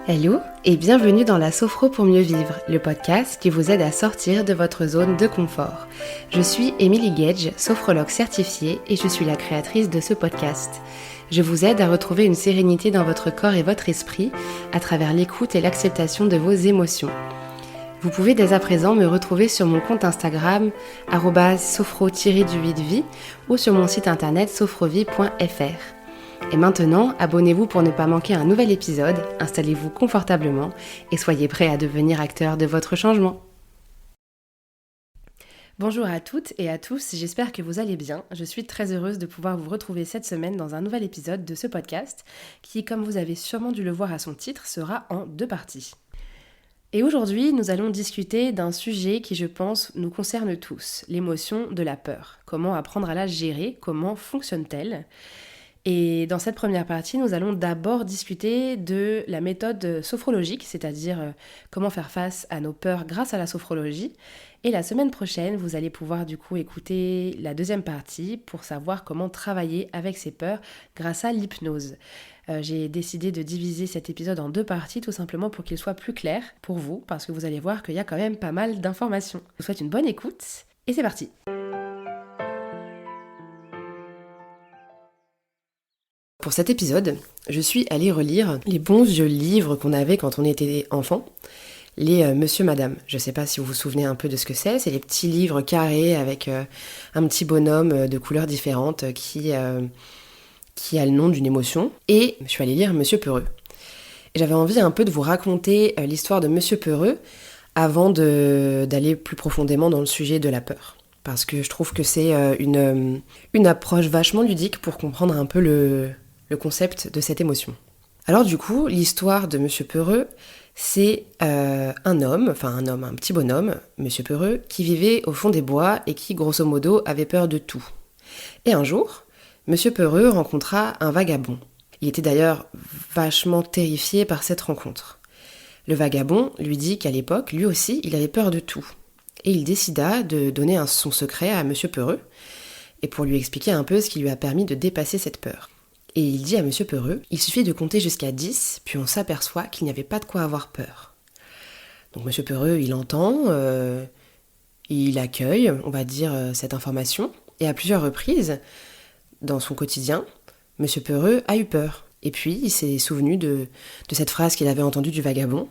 Hello et bienvenue dans la Sophro pour mieux vivre, le podcast qui vous aide à sortir de votre zone de confort. Je suis Émilie Gage, sophrologue certifiée et je suis la créatrice de ce podcast. Je vous aide à retrouver une sérénité dans votre corps et votre esprit à travers l'écoute et l'acceptation de vos émotions. Vous pouvez dès à présent me retrouver sur mon compte Instagram @sophro-vie ou sur mon site internet sophrovie.fr. Et maintenant, abonnez-vous pour ne pas manquer un nouvel épisode, installez-vous confortablement et soyez prêts à devenir acteur de votre changement. Bonjour à toutes et à tous, j'espère que vous allez bien. Je suis très heureuse de pouvoir vous retrouver cette semaine dans un nouvel épisode de ce podcast qui, comme vous avez sûrement dû le voir à son titre, sera en 2 parties. Et aujourd'hui, nous allons discuter d'un sujet qui, je pense, nous concerne tous, l'émotion de la peur. Comment apprendre à la gérer? Comment fonctionne-t-elle? Et dans cette première partie, nous allons d'abord discuter de la méthode sophrologique, c'est-à-dire comment faire face à nos peurs grâce à la sophrologie. Et la semaine prochaine, vous allez pouvoir du coup écouter la deuxième partie pour savoir comment travailler avec ces peurs grâce à l'hypnose. J'ai décidé de diviser cet épisode en 2 parties tout simplement pour qu'il soit plus clair pour vous, parce que vous allez voir qu'il y a quand même pas mal d'informations. Je vous souhaite une bonne écoute et c'est parti! Pour cet épisode, je suis allée relire les bons vieux livres qu'on avait quand on était enfant, les Monsieur Madame. Je sais pas si vous vous souvenez un peu de ce que c'est les petits livres carrés avec un petit bonhomme de couleurs différentes qui a le nom d'une émotion. Et je suis allée lire Monsieur Peureux. Et j'avais envie un peu de vous raconter l'histoire de Monsieur Peureux avant d'aller plus profondément dans le sujet de la peur. Parce que je trouve que c'est une approche vachement ludique pour comprendre un peu le concept de cette émotion. Alors du coup, l'histoire de Monsieur Peureux, c'est un petit bonhomme, Monsieur Peureux, qui vivait au fond des bois et qui, grosso modo, avait peur de tout. Et un jour, Monsieur Peureux rencontra un vagabond. Il était d'ailleurs vachement terrifié par cette rencontre. Le vagabond lui dit qu'à l'époque, lui aussi, il avait peur de tout. Et il décida de donner son secret à Monsieur Peureux, et pour lui expliquer un peu ce qui lui a permis de dépasser cette peur. Et il dit à Monsieur Peureux, il suffit de compter jusqu'à 10, puis on s'aperçoit qu'il n'y avait pas de quoi avoir peur. Donc Monsieur Peureux, il entend, il accueille, on va dire, cette information, et à plusieurs reprises, dans son quotidien, Monsieur Peureux a eu peur. Et puis, il s'est souvenu de cette phrase qu'il avait entendue du vagabond,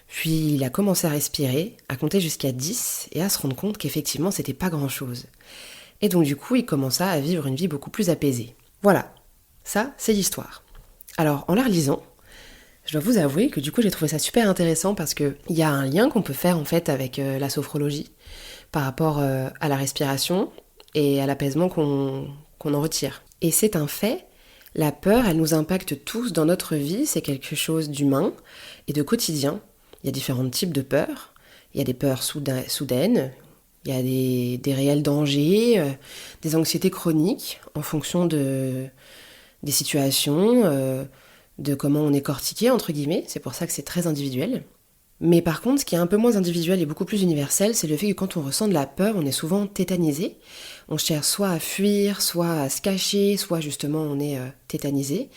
puis il a commencé à respirer, à compter jusqu'à 10, et à se rendre compte qu'effectivement, c'était pas grand-chose. Et donc du coup, il commença à vivre une vie beaucoup plus apaisée. Voilà. Ça, c'est l'histoire. Alors, en la relisant, je dois vous avouer que du coup, j'ai trouvé ça super intéressant parce qu'il y a un lien qu'on peut faire en fait avec la sophrologie par rapport à la respiration et à l'apaisement qu'on en retire. Et c'est un fait, la peur, elle nous impacte tous dans notre vie, c'est quelque chose d'humain et de quotidien. Il y a différents types de peurs. Il y a des peurs soudaines, il y a des réels dangers, des anxiétés chroniques en fonction des situations, de comment on est cortiqué, entre guillemets. C'est pour ça que c'est très individuel. Mais par contre, ce qui est un peu moins individuel et beaucoup plus universel, c'est le fait que quand on ressent de la peur, on est souvent tétanisé. On cherche soit à fuir, soit à se cacher, soit justement on est tétanisé.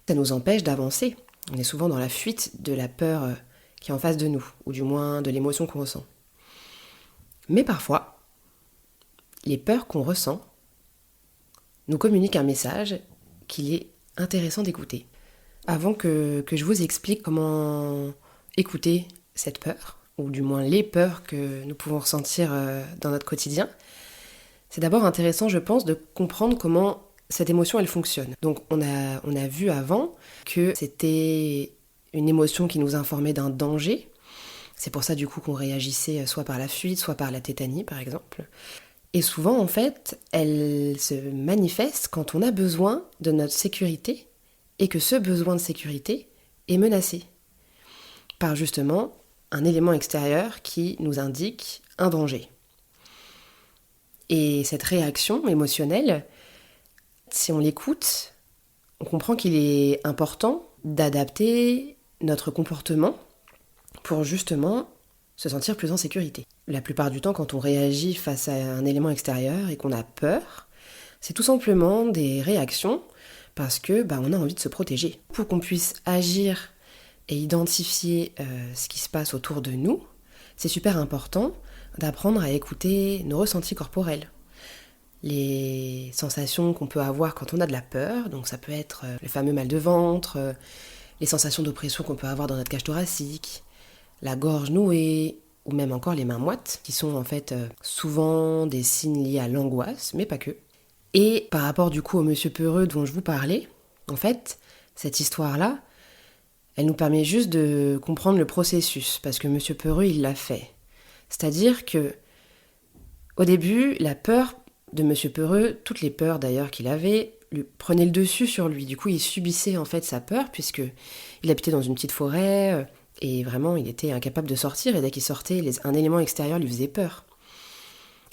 Ça nous empêche d'avancer. On est souvent dans la fuite de la peur qui est en face de nous, ou du moins de l'émotion qu'on ressent. Mais parfois, les peurs qu'on ressent nous communiquent un message qu'il est intéressant d'écouter. Avant que je vous explique comment écouter cette peur, ou du moins les peurs que nous pouvons ressentir dans notre quotidien, c'est d'abord intéressant, je pense, de comprendre comment cette émotion, elle fonctionne. Donc on a vu avant que c'était une émotion qui nous informait d'un danger. C'est pour ça du coup qu'on réagissait soit par la fuite, soit par la tétanie par exemple. Et souvent, en fait, elle se manifeste quand on a besoin de notre sécurité et que ce besoin de sécurité est menacé par justement un élément extérieur qui nous indique un danger. Et cette réaction émotionnelle, si on l'écoute, on comprend qu'il est important d'adapter notre comportement pour justement se sentir plus en sécurité. La plupart du temps, quand on réagit face à un élément extérieur et qu'on a peur, c'est tout simplement des réactions parce que on a envie de se protéger. Pour qu'on puisse agir et identifier ce qui se passe autour de nous, c'est super important d'apprendre à écouter nos ressentis corporels. Les sensations qu'on peut avoir quand on a de la peur, donc ça peut être le fameux mal de ventre, les sensations d'oppression qu'on peut avoir dans notre cage thoracique, la gorge nouée, ou même encore les mains moites, qui sont en fait souvent des signes liés à l'angoisse, mais pas que. Et par rapport du coup au monsieur peureux dont je vous parlais, en fait, cette histoire-là, elle nous permet juste de comprendre le processus, parce que monsieur peureux, il l'a fait. C'est-à-dire que, au début, la peur de monsieur peureux, toutes les peurs d'ailleurs qu'il avait, lui prenaient le dessus sur lui. Du coup, il subissait en fait sa peur, puisque il habitait dans une petite forêt, et vraiment, il était incapable de sortir, et dès qu'il sortait, un élément extérieur lui faisait peur.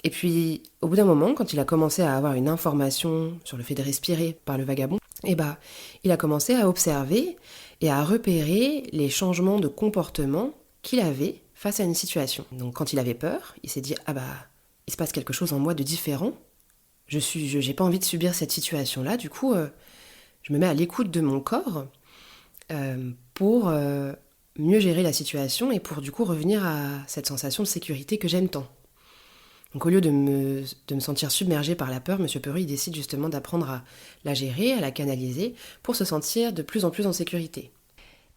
Et puis, au bout d'un moment, quand il a commencé à avoir une information sur le fait de respirer par le vagabond, il a commencé à observer et à repérer les changements de comportement qu'il avait face à une situation. Donc, quand il avait peur, il s'est dit « Ah bah, il se passe quelque chose en moi de différent. J'ai pas envie de subir cette situation-là. Du coup, je me mets à l'écoute de mon corps pour mieux gérer la situation et pour du coup revenir à cette sensation de sécurité que j'aime tant. » Donc au lieu de me sentir submergée par la peur, monsieur Peureux, il décide justement d'apprendre à la gérer, à la canaliser, pour se sentir de plus en plus en sécurité.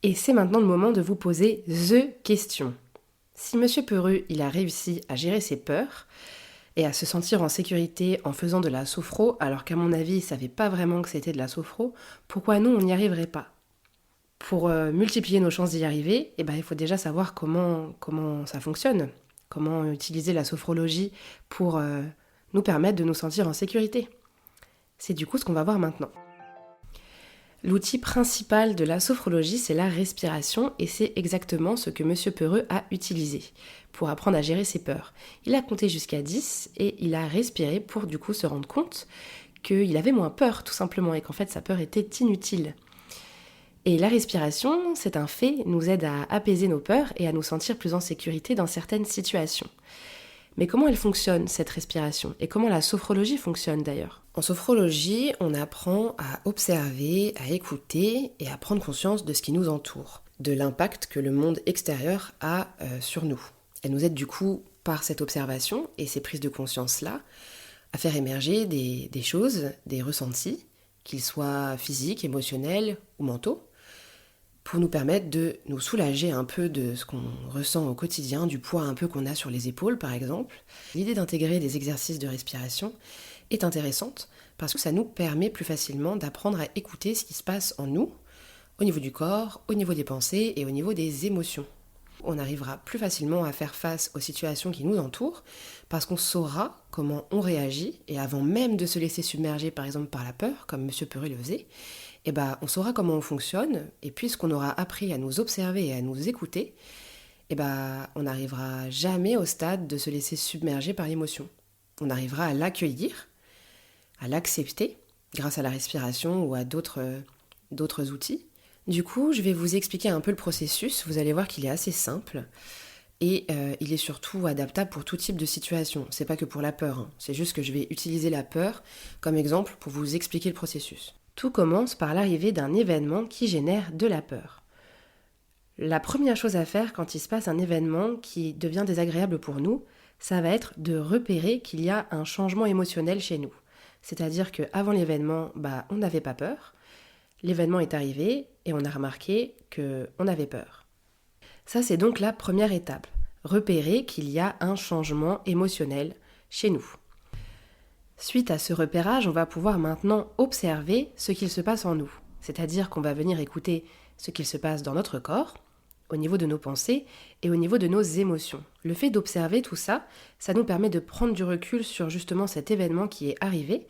Et c'est maintenant le moment de vous poser THE question. Si monsieur Peureux, il a réussi à gérer ses peurs et à se sentir en sécurité en faisant de la sophro, alors qu'à mon avis, il savait pas vraiment que c'était de la sophro, pourquoi nous, on n'y arriverait pas ? Pour multiplier nos chances d'y arriver, il faut déjà savoir comment ça fonctionne. Comment utiliser la sophrologie pour nous permettre de nous sentir en sécurité. C'est du coup ce qu'on va voir maintenant. L'outil principal de la sophrologie, c'est la respiration, et c'est exactement ce que monsieur Peureux a utilisé pour apprendre à gérer ses peurs. Il a compté jusqu'à 10 et il a respiré pour du coup se rendre compte qu'il avait moins peur tout simplement et qu'en fait sa peur était inutile. Et la respiration, c'est un fait, nous aide à apaiser nos peurs et à nous sentir plus en sécurité dans certaines situations. Mais comment elle fonctionne, cette respiration ? Et comment la sophrologie fonctionne d'ailleurs ? En sophrologie, on apprend à observer, à écouter et à prendre conscience de ce qui nous entoure, de l'impact que le monde extérieur a sur nous. Elle nous aide du coup, par cette observation et ces prises de conscience-là, à faire émerger des choses, des ressentis, qu'ils soient physiques, émotionnels ou mentaux, pour nous permettre de nous soulager un peu de ce qu'on ressent au quotidien, du poids un peu qu'on a sur les épaules par exemple. L'idée d'intégrer des exercices de respiration est intéressante parce que ça nous permet plus facilement d'apprendre à écouter ce qui se passe en nous, au niveau du corps, au niveau des pensées et au niveau des émotions. On arrivera plus facilement à faire face aux situations qui nous entourent parce qu'on saura comment on réagit et avant même de se laisser submerger par exemple par la peur, comme monsieur Peureux le faisait, on saura comment on fonctionne, et puisqu'on aura appris à nous observer et à nous écouter, on n'arrivera jamais au stade de se laisser submerger par l'émotion. On arrivera à l'accueillir, à l'accepter, grâce à la respiration ou à d'autres outils. Du coup, je vais vous expliquer un peu le processus, vous allez voir qu'il est assez simple, et il est surtout adaptable pour tout type de situation. C'est pas que pour la peur, c'est juste que je vais utiliser la peur comme exemple pour vous expliquer le processus. Tout commence par l'arrivée d'un événement qui génère de la peur. La première chose à faire quand il se passe un événement qui devient désagréable pour nous, ça va être de repérer qu'il y a un changement émotionnel chez nous. C'est-à-dire qu'avant l'événement, on n'avait pas peur. L'événement est arrivé et on a remarqué qu'on avait peur. Ça, c'est donc la première étape. Repérer qu'il y a un changement émotionnel chez nous. Suite à ce repérage, on va pouvoir maintenant observer ce qu'il se passe en nous. C'est-à-dire qu'on va venir écouter ce qu'il se passe dans notre corps, au niveau de nos pensées et au niveau de nos émotions. Le fait d'observer tout ça, ça nous permet de prendre du recul sur justement cet événement qui est arrivé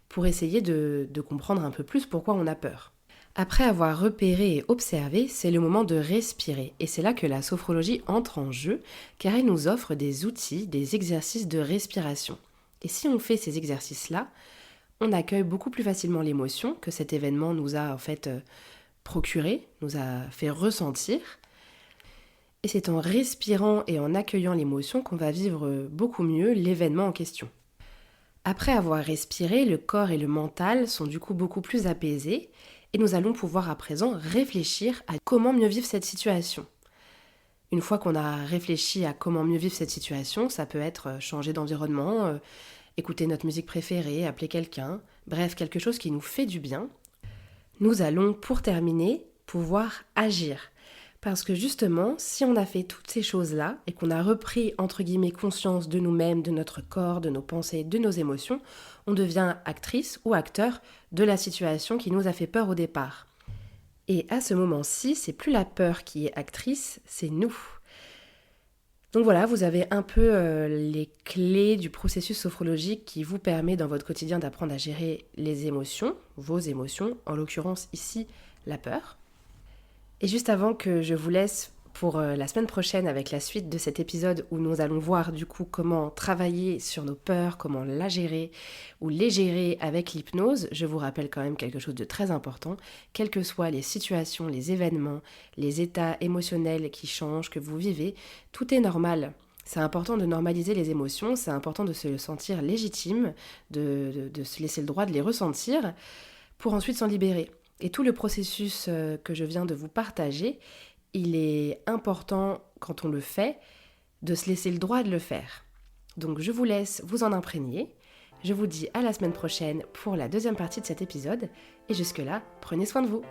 pour essayer de comprendre un peu plus pourquoi on a peur. Après avoir repéré et observé, c'est le moment de respirer. Et c'est là que la sophrologie entre en jeu, car elle nous offre des outils, des exercices de respiration. Et si on fait ces exercices-là, on accueille beaucoup plus facilement l'émotion que cet événement nous a en fait procuré, nous a fait ressentir. Et c'est en respirant et en accueillant l'émotion qu'on va vivre beaucoup mieux l'événement en question. Après avoir respiré, le corps et le mental sont du coup beaucoup plus apaisés Et nous allons pouvoir à présent réfléchir à comment mieux vivre cette situation. Une fois qu'on a réfléchi à comment mieux vivre cette situation, ça peut être changer d'environnement, écouter notre musique préférée, appeler quelqu'un, bref, quelque chose qui nous fait du bien. Nous allons, pour terminer, pouvoir agir. Parce que justement, si on a fait toutes ces choses-là et qu'on a repris, entre guillemets, conscience de nous-mêmes, de notre corps, de nos pensées, de nos émotions, on devient actrice ou acteur de la situation qui nous a fait peur au départ. Et à ce moment-ci, c'est plus la peur qui est actrice, c'est nous. Donc voilà, vous avez un peu les clés du processus sophrologique qui vous permet dans votre quotidien d'apprendre à gérer les émotions, vos émotions, en l'occurrence ici la peur. Et juste avant que je vous laisse pour la semaine prochaine avec la suite de cet épisode où nous allons voir du coup comment travailler sur nos peurs, comment la gérer ou les gérer avec l'hypnose, je vous rappelle quand même quelque chose de très important, quelles que soient les situations, les événements, les états émotionnels qui changent, que vous vivez, tout est normal. C'est important de normaliser les émotions, c'est important de se sentir légitime, de se laisser le droit de les ressentir pour ensuite s'en libérer. Et tout le processus que je viens de vous partager, il est important, quand on le fait, de se laisser le droit de le faire. Donc je vous laisse vous en imprégner. Je vous dis à la semaine prochaine pour la deuxième partie de cet épisode. Et jusque-là, prenez soin de vous.